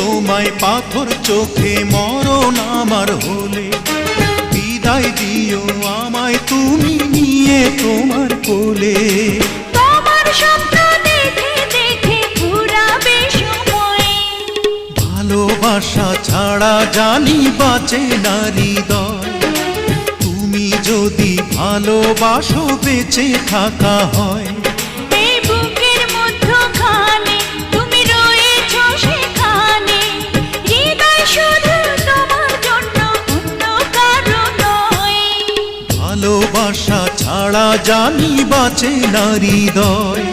তোমায় পাথর চোখে মরণ আমার হলে, বিদায় দিও আমায় তুমি নিয়ে তোমার কোলে। তোমার স্বপ্ন দেখে দেখে ঘুরাবে সময়, ভালোবাসা ছাড়া জানি বাঁচে না হৃদয়। তুমি যদি ভালোবাসো বেঁচে থাকা হয়। এই বুকের মধ্যখানে তুমি রয়েছো সেখানে, হৃদয় শুধু তোমার জন্য অন্য কারো নয়। ভালোবাসা ছাড়া জানি বাঁচে না হৃদয়।